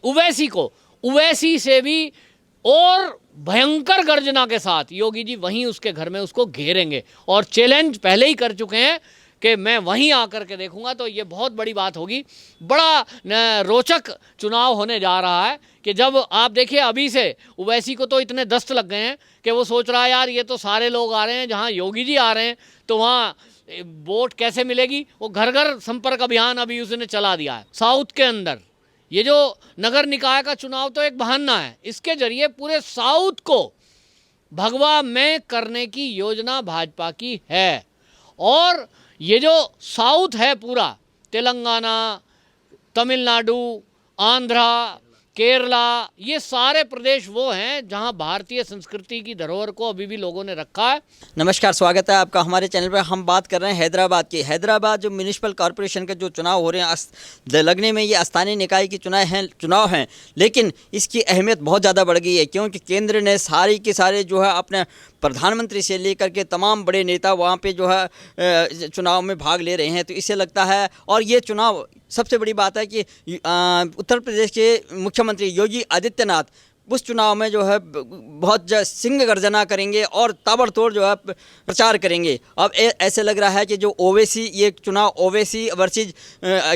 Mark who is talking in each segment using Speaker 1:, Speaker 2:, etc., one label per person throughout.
Speaker 1: ओवैसी को, ओवैसी से भी और भयंकर गर्जना के साथ योगी जी वहीं उसके घर में उसको घेरेंगे और चैलेंज पहले ही कर चुके हैं कि मैं वहीं आकर के देखूंगा। तो ये बहुत बड़ी बात होगी, बड़ा रोचक चुनाव होने जा रहा है कि जब आप देखिए अभी से ओवैसी को तो इतने दस्त लग गए हैं कि वो सोच रहा है यार ये तो सारे लोग आ रहे हैं, जहाँ योगी जी आ रहे हैं तो वहाँ वोट कैसे मिलेगी। वो घर घर संपर्क अभियान अभी उसने चला दिया है। साउथ के अंदर ये जो नगर निकाय का चुनाव तो एक बहाना है, इसके जरिए पूरे साउथ को भगवा में करने की योजना भाजपा की है। और ये जो साउथ है पूरा, तेलंगाना, तमिलनाडु, आंध्रा, केरला, ये सारे प्रदेश वो हैं जहां भारतीय संस्कृति की धरोहर को अभी भी लोगों ने रखा है।
Speaker 2: नमस्कार, स्वागत है आपका हमारे चैनल पर। हम बात कर रहे हैं हैदराबाद की। हैदराबाद जो म्यूनिसिपल कॉरपोरेशन के जो चुनाव हो रहे हैं, लगने में ये स्थानीय निकाय की चुनाव हैं, लेकिन इसकी अहमियत बहुत ज़्यादा बढ़ गई है क्योंकि केंद्र ने सारे के सारे जो है अपने प्रधानमंत्री से लेकर के तमाम बड़े नेता वहाँ पे जो है चुनाव में भाग ले रहे हैं। तो इससे लगता है, और ये चुनाव सबसे बड़ी बात है कि उत्तर प्रदेश के मुख्यमंत्री योगी आदित्यनाथ उस चुनाव में जो है बहुत सिंह गर्जना करेंगे और ताबड़तोड़ जो है प्रचार करेंगे। अब ऐसे लग रहा है कि जो ओवैसी, ये चुनाव ओवैसी वर्सेस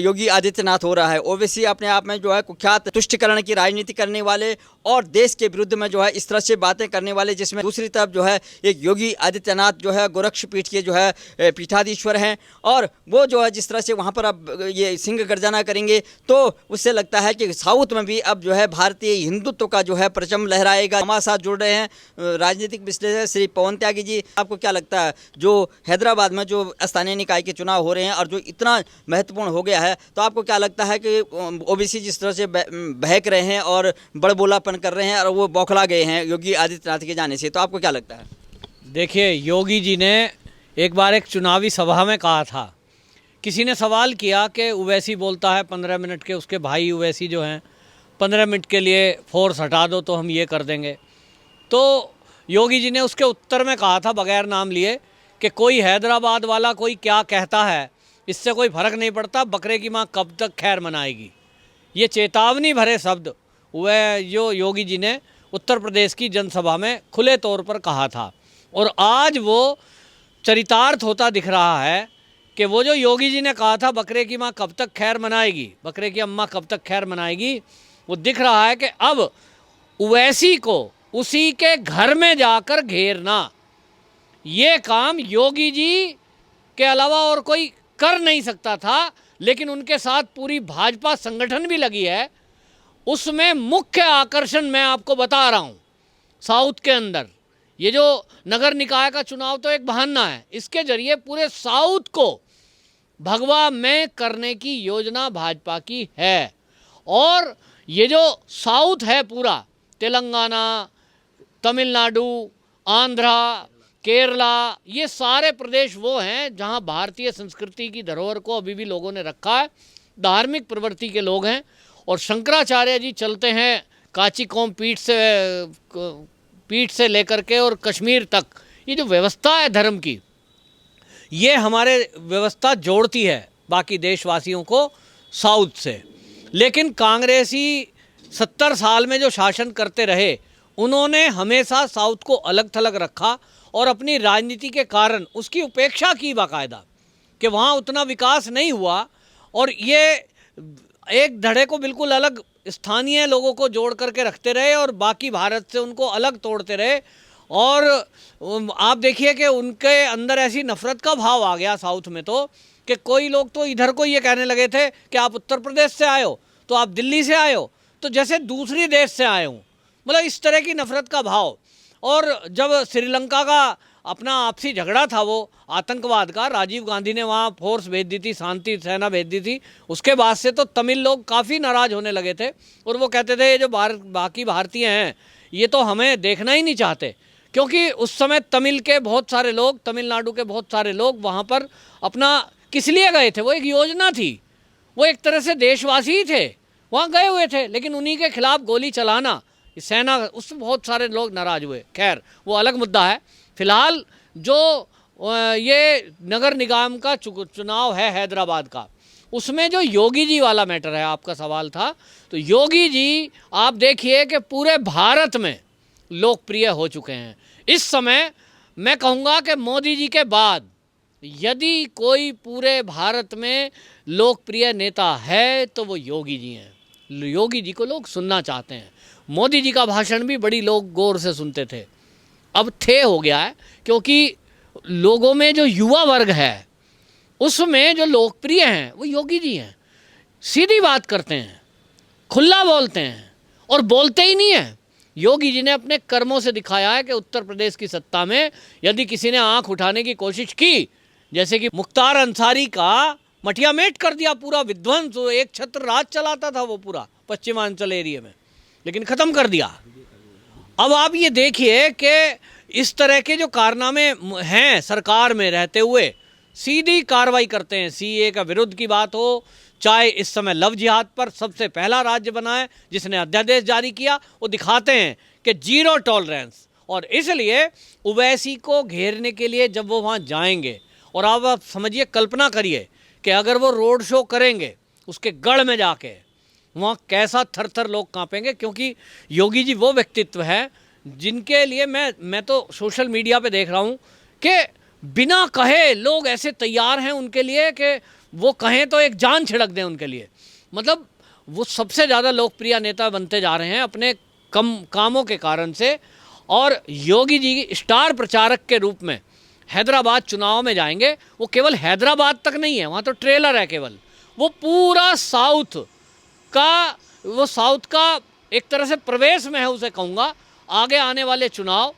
Speaker 2: योगी आदित्यनाथ हो रहा है। ओवैसी अपने आप में जो है कुख्यात तुष्टिकरण की राजनीति करने वाले और देश के विरुद्ध में जो है इस तरह से बातें करने वाले, जिसमें दूसरी तरफ जो है एक योगी आदित्यनाथ जो है गोरक्ष पीठ के जो है पीठाधीश्वर हैं, और वो जो है जिस तरह से वहाँ पर अब ये सिंह गर्जना करेंगे तो उससे लगता है कि साउथ में भी अब जो है भारतीय हिंदुत्व का जो है परचम लहराएगा। हमारे साथ जुड़ रहे हैं राजनीतिक विश्लेषक श्री पवन त्यागी जी। आपको क्या लगता है, जो हैदराबाद में जो स्थानीय निकाय के चुनाव हो रहे हैं और जो इतना महत्वपूर्ण हो गया है, तो आपको क्या लगता है कि ओबीसी जिस तरह से बहक रहे हैं और बड़बोलापन कर रहे हैं और वो बौखला गए हैं योगी आदित्यनाथ के जाने से, तो आपको क्या लगता है?
Speaker 1: देखिए, योगी जी ने एक बार एक चुनावी सभा में कहा था, किसी ने सवाल किया कि ओवैसी बोलता है 15 मिनट के उसके भाई ओवैसी जो हैं 15 मिनट के लिए फोर्स हटा दो तो हम ये कर देंगे। तो योगी जी ने उसके उत्तर में कहा था बगैर नाम लिए कि कोई हैदराबाद वाला कोई क्या कहता है इससे कोई फ़र्क नहीं पड़ता, बकरे की माँ कब तक खैर मनाएगी। ये चेतावनी भरे शब्द वह जो योगी जी ने उत्तर प्रदेश की जनसभा में खुले तौर पर कहा था, और आज वो चरितार्थ होता दिख रहा है कि वो जो योगी जी ने कहा था बकरे की माँ कब तक खैर मनाएगी, बकरे की अम्मा कब तक खैर मनाएगी, वो दिख रहा है कि अब ओवैसी को उसी के घर में जाकर घेरना, ये काम योगी जी के अलावा और कोई कर नहीं सकता था। लेकिन उनके साथ पूरी भाजपा संगठन भी लगी है। उसमें मुख्य आकर्षण मैं आपको बता रहा हूँ, साउथ के अंदर ये जो नगर निकाय का चुनाव तो एक बहाना है, इसके जरिए पूरे साउथ को भगवा में करने की योजना भाजपा की है। और ये जो साउथ है पूरा, तेलंगाना, तमिलनाडु, आंध्रा, केरला, ये सारे प्रदेश वो हैं जहां भारतीय संस्कृति की धरोहर को अभी भी लोगों ने रखा है, धार्मिक प्रवृत्ति के लोग हैं। और शंकराचार्य जी चलते हैं कांचीकोम पीठ से लेकर के और कश्मीर तक, ये जो व्यवस्था है धर्म की, ये हमारे व्यवस्था जोड़ती है बाकी देशवासियों को साउथ से। लेकिन कांग्रेसी 70 साल में जो शासन करते रहे, उन्होंने हमेशा साउथ को अलग थलग रखा और अपनी राजनीति के कारण उसकी उपेक्षा की बाकायदा, कि वहाँ उतना विकास नहीं हुआ। और ये एक धड़े को बिल्कुल अलग स्थानीय लोगों को जोड़ करके रखते रहे और बाकी भारत से उनको अलग तोड़ते रहे। और आप देखिए कि उनके अंदर ऐसी नफरत का भाव आ गया साउथ में तो, कि कोई लोग तो इधर को ये कहने लगे थे कि आप उत्तर प्रदेश से आए हो, तो आप दिल्ली से आए हो, तो जैसे दूसरी देश से आए हूँ, मतलब इस तरह की नफरत का भाव। और जब श्रीलंका का अपना आपसी झगड़ा था वो आतंकवाद का, राजीव गांधी ने वहाँ फोर्स भेज दी थी, शांति सेना भेज दी थी, उसके बाद से तो तमिल लोग काफ़ी नाराज़ होने लगे थे और वो कहते थे ये जो बाकी भारतीय हैं ये तो हमें देखना ही नहीं चाहते। क्योंकि उस समय तमिल के बहुत सारे लोग, तमिलनाडु के बहुत सारे लोग वहाँ पर अपना किस लिए गए थे, वो एक योजना थी, वो एक तरह से देशवासी ही थे, वहाँ गए हुए थे, लेकिन उन्हीं के खिलाफ गोली चलाना सेना, उससे बहुत सारे लोग नाराज़ हुए। खैर वो अलग मुद्दा है। फिलहाल जो ये नगर निगम का चुनाव है हैदराबाद का, उसमें जो योगी जी वाला मैटर है, आपका सवाल था, तो योगी जी आप देखिए कि पूरे भारत में लोकप्रिय हो चुके हैं। इस समय मैं कहूँगा कि मोदी जी के बाद यदि कोई पूरे भारत में लोकप्रिय नेता है तो वो योगी जी हैं। योगी जी को लोग सुनना चाहते हैं। मोदी जी का भाषण भी बड़ी लोग गौर से सुनते थे, अब थे हो गया है, क्योंकि लोगों में जो युवा वर्ग है उसमें जो लोकप्रिय हैं वो योगी जी हैं। सीधी बात करते हैं, खुला बोलते हैं और बोलते ही नहीं हैं। योगी जी ने अपने कर्मों से दिखाया है कि उत्तर प्रदेश की सत्ता में यदि किसी ने आंख उठाने की कोशिश की, जैसे कि मुख्तार अंसारी का मटिया मेट कर दिया, पूरा विध्वंस, एक छत्र राज चलाता था वो पूरा पश्चिमांचल एरिया में, लेकिन ख़त्म कर दिया। अब आप ये देखिए कि इस तरह के जो कारनामे हैं सरकार में रहते हुए, सीधी कार्रवाई करते हैं। सीए का विरुद्ध की बात हो, चाहे इस समय लव जिहाद पर सबसे पहला राज्य बना है जिसने अध्यादेश जारी किया, वो दिखाते हैं कि जीरो टॉलरेंस। और इसलिए ओवैसी को घेरने के लिए जब वो वहाँ जाएंगे, और आप समझिए, कल्पना करिए कि अगर वो रोड शो करेंगे उसके गढ़ में जाके, वहाँ कैसा थर थर लोग कांपेंगे। क्योंकि योगी जी वो व्यक्तित्व है जिनके लिए मैं तो सोशल मीडिया पे देख रहा हूँ कि बिना कहे लोग ऐसे तैयार हैं उनके लिए कि वो कहें तो एक जान छिड़क दें उनके लिए। मतलब वो सबसे ज़्यादा लोकप्रिय नेता बनते जा रहे हैं अपने कामों के कारण से। और योगी जी स्टार प्रचारक के रूप में हैदराबाद चुनाव में जाएंगे। वो केवल हैदराबाद तक नहीं है, वहाँ तो ट्रेलर है केवल, वो पूरा साउथ का एक तरह से प्रवेश में है, उसे कहूँगा। आगे आने वाले चुनाव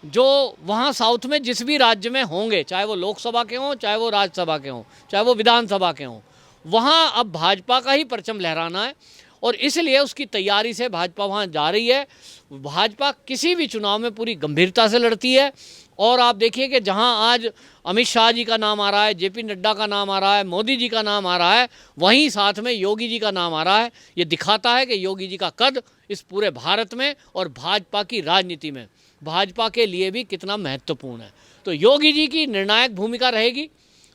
Speaker 1: जो वहाँ साउथ में जिस भी राज्य में होंगे, चाहे वो लोकसभा के हों, चाहे वो राज्यसभा के हों, चाहे वो विधानसभा के हों, वहाँ अब भाजपा का ही परचम लहराना है। और इसलिए उसकी तैयारी से भाजपा वहाँ जा रही है। भाजपा किसी भी चुनाव में पूरी गंभीरता से लड़ती है। और आप देखिए कि जहां आज अमित शाह जी का नाम आ रहा है, जेपी नड्डा का नाम आ रहा है, मोदी जी का नाम आ रहा है, वहीं साथ में योगी जी का नाम आ रहा है। ये दिखाता है कि योगी जी का कद इस पूरे भारत में और भाजपा की राजनीति में भाजपा के लिए भी कितना महत्वपूर्ण है। तो योगी जी की निर्णायक भूमिका रहेगी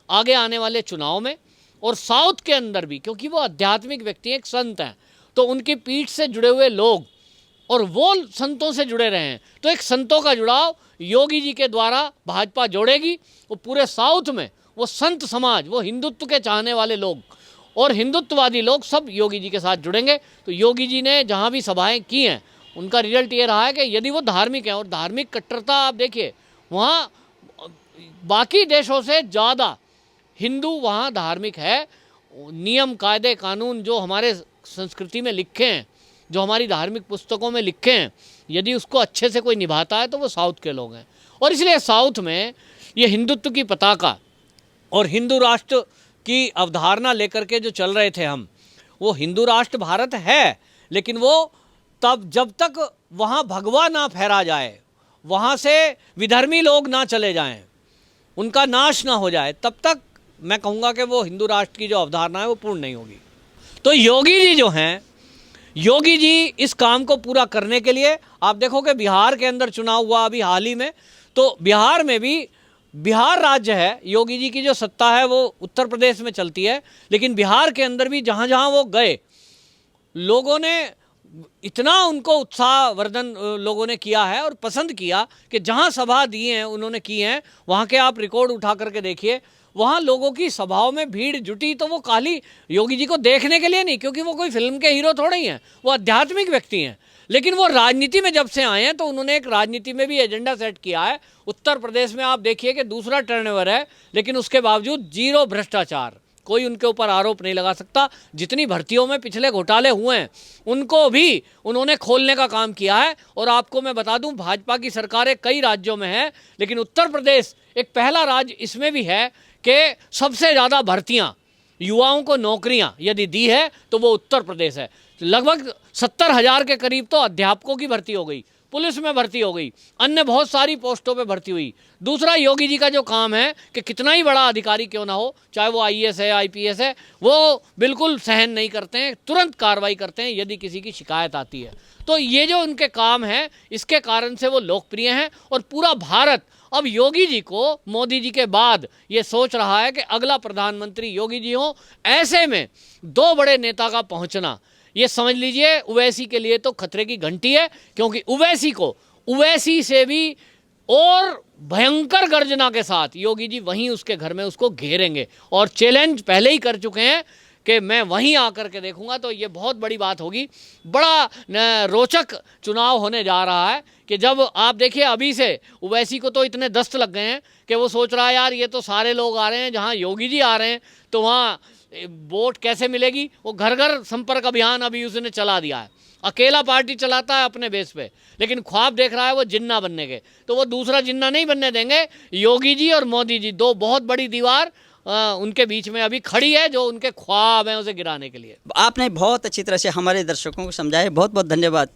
Speaker 1: आगे आने वाले चुनाव में। और साउथ के अंदर भी, क्योंकि वो आध्यात्मिक व्यक्ति हैं, एक संत हैं, तो उनकी पीठ से जुड़े हुए लोग और वो संतों से जुड़े रहे हैं, तो एक संतों का जुड़ाव योगी जी के द्वारा भाजपा जोड़ेगी। वो पूरे साउथ में वो संत समाज, वो हिंदुत्व के चाहने वाले लोग और हिंदुत्ववादी लोग सब योगी जी के साथ जुड़ेंगे। तो योगी जी ने जहाँ भी सभाएं की हैं उनका रिजल्ट ये रहा है कि यदि वो धार्मिक हैं, और धार्मिक कट्टरता आप देखिए वहाँ बाकी देशों से ज़्यादा हिंदू वहाँ धार्मिक है। नियम कायदे कानून जो हमारे संस्कृति में लिखे हैं, जो हमारी धार्मिक पुस्तकों में लिखे हैं, यदि उसको अच्छे से कोई निभाता है तो वो साउथ के लोग हैं। और इसलिए साउथ में ये हिंदुत्व की पताका और हिंदू राष्ट्र की अवधारणा लेकर के जो चल रहे थे हम, वो हिंदू राष्ट्र भारत है, लेकिन वो तब जब तक वहाँ भगवा ना फहरा जाए, वहाँ से विधर्मी लोग ना चले जाएं, उनका नाश ना हो जाए, तब तक मैं कहूँगा कि वो हिंदू राष्ट्र की जो अवधारणा है वो पूर्ण नहीं होगी। तो योगी जी जो हैं, योगी जी इस काम को पूरा करने के लिए, आप देखो कि बिहार के अंदर चुनाव हुआ अभी हाल ही में, तो बिहार में भी, बिहार राज्य है, योगी जी की जो सत्ता है वो उत्तर प्रदेश में चलती है, लेकिन बिहार के अंदर भी जहाँ जहाँ वो गए, लोगों ने इतना उनको उत्साहवर्धन लोगों ने किया है और पसंद किया कि जहाँ सभा दी हैं उन्होंने की हैं, वहाँ के आप रिकॉर्ड उठा करके देखिए, वहाँ लोगों की सभाओं में भीड़ जुटी। तो वो खाली योगी जी को देखने के लिए नहीं, क्योंकि वो कोई फिल्म के हीरो थोड़े ही हैं, वो आध्यात्मिक व्यक्ति हैं, लेकिन वो राजनीति में जब से आए हैं तो उन्होंने एक राजनीति में भी एजेंडा सेट किया है। उत्तर प्रदेश में आप देखिए कि दूसरा टर्नओवर है, लेकिन उसके बावजूद जीरो भ्रष्टाचार, कोई उनके ऊपर आरोप नहीं लगा सकता। जितनी भर्तियों में पिछले घोटाले हुए हैं उनको भी उन्होंने खोलने का काम किया है। और आपको मैं बता दूं, भाजपा की सरकारें कई राज्यों में है, लेकिन उत्तर प्रदेश एक पहला राज्य इसमें भी है कि सबसे ज़्यादा भर्तियां, युवाओं को नौकरियां यदि दी है तो वो उत्तर प्रदेश है। लगभग 70,000 के करीब तो अध्यापकों की भर्ती हो गई पुलिस में भर्ती हो गई, अन्य बहुत सारी पोस्टों पे भर्ती हुई। दूसरा, योगी जी का जो काम है कि कितना ही बड़ा अधिकारी क्यों ना हो, चाहे वो आईएएस है, आईपीएस है, वो बिल्कुल सहन नहीं करते हैं, तुरंत कार्रवाई करते हैं यदि किसी की शिकायत आती है। तो ये जो उनके काम है, इसके कारण से वो लोकप्रिय हैं और पूरा भारत अब योगी जी को मोदी जी के बाद ये सोच रहा है कि अगला प्रधानमंत्री योगी जी हो। ऐसे में दो बड़े नेता का पहुंचना, ये समझ लीजिए ओवैसी के लिए तो खतरे की घंटी है, क्योंकि ओवैसी से भी और भयंकर गर्जना के साथ योगी जी वहीं उसके घर में उसको घेरेंगे और चैलेंज पहले ही कर चुके हैं कि मैं वहीं आकर के देखूंगा। तो ये बहुत बड़ी बात होगी, बड़ा रोचक चुनाव होने जा रहा है कि जब आप देखिए अभी से ओवैसी को तो इतने दस्त लग गए हैं कि वो सोच रहा है यार ये तो सारे लोग आ रहे हैं, जहां योगी जी आ रहे हैं तो वहाँ वोट कैसे मिलेगी। वो घर घर संपर्क अभियान अभी उसने चला दिया है, अकेला पार्टी चलाता है अपने बेस पे, लेकिन ख्वाब देख रहा है वो जिन्ना बनने के। तो वो दूसरा जिन्ना नहीं बनने देंगे। योगी जी और मोदी जी, दो बहुत बड़ी दीवार उनके बीच में अभी खड़ी है, जो उनके ख्वाब हैं उसे गिराने के लिए।
Speaker 2: आपने बहुत अच्छी तरह से हमारे दर्शकों को समझाया, बहुत बहुत धन्यवाद।